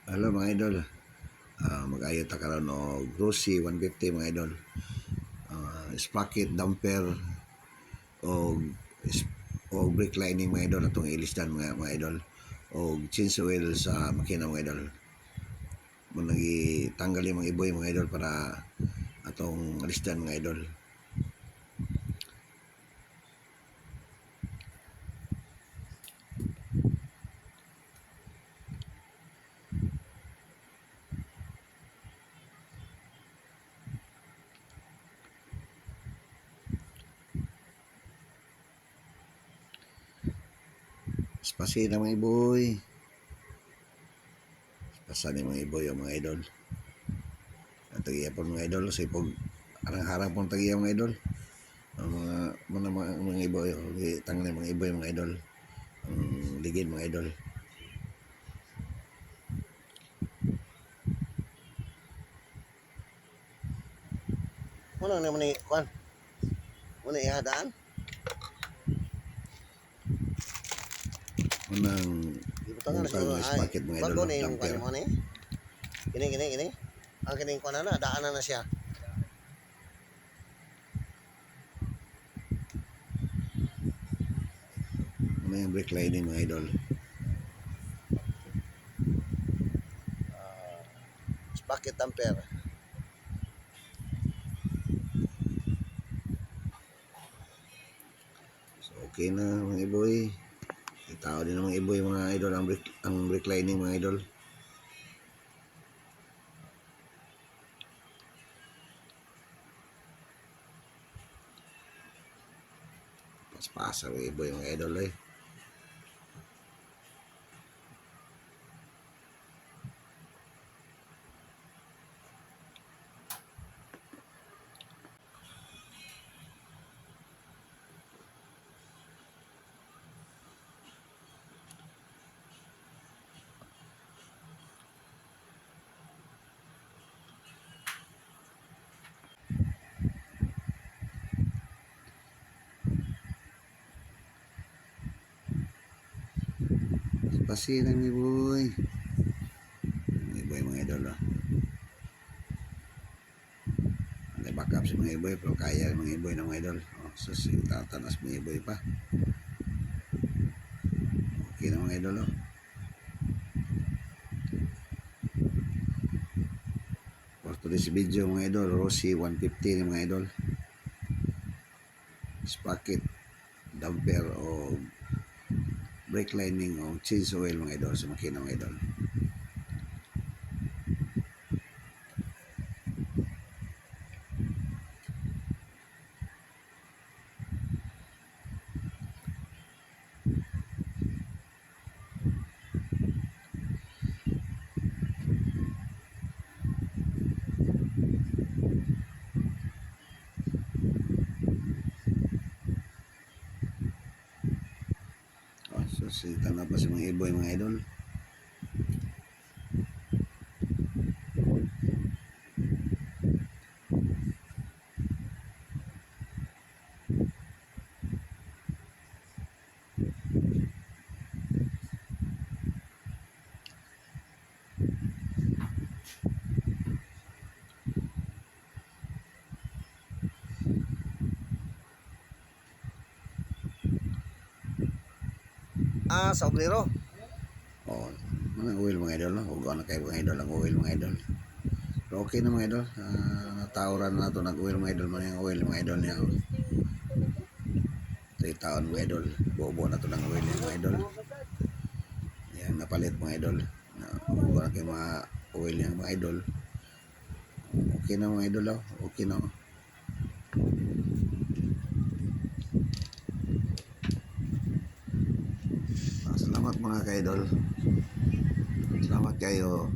Hello mga idol, mag-ayo ta karon og Rossi 150 mga idol. Sprocket damper og og brake lining mga idol atong ilisdan mga idol. Og change oil sa makina mga idol. Mo nagi tanggal yung mga iboy mga idol para atong ilisdan mga idol. Spasi na mga iboy. Spasa ni mga iboy mga idol. Ang tagiya po mga idol sa ipog harang-harang pong tagiya mga idol. Ang mga iboy, tanggal mga iboy mga idol. Ang ligid mga idol. Ano naman ni Kwan? Muna ihadaan? Unang Ibutangan na bukal ng siya. sprocket mga idol. Bago na yung Damper. kwan mo ni. Gini. Ang kining kwan na, daanan na siya. Ano yung brake lining mga idol? Sprocket damper. So okay na mga iboy. Itao din ng mga iboy mga idol ang brake lining mga idol. Pas-pasa mga iboy mga idol eh. Pasilang mga iboy. Mga iboy mga idol oh. May backup si mga iboy pero kaya mga iboy ng mga idol. Oh, so tatanas mga iboy pa. Okay na mga idol oh. For today's video mga idol, Rossi 150 ni mga idol. Sprocket, damper o brake lining o change oil mga idol sa makina mga idol. Oh, so sita na pa sa mga iboy mga idol. Sa obrero. Oh, mga oil mga idol no. Huwag na kayo mga idol ang oil mga idol. Pero okay na mga idol. Tauran na to nag-oil mga idol. Mga oil mga idol niya. 3 taon mga idol. Bobo na to ng oil mga idol. Yan napalit mga idol. Huwag na kayo mga oil niya mga idol. Okay na mga idol oh. Okay na oh. Salamat mga ka-idol. Salamat kayo.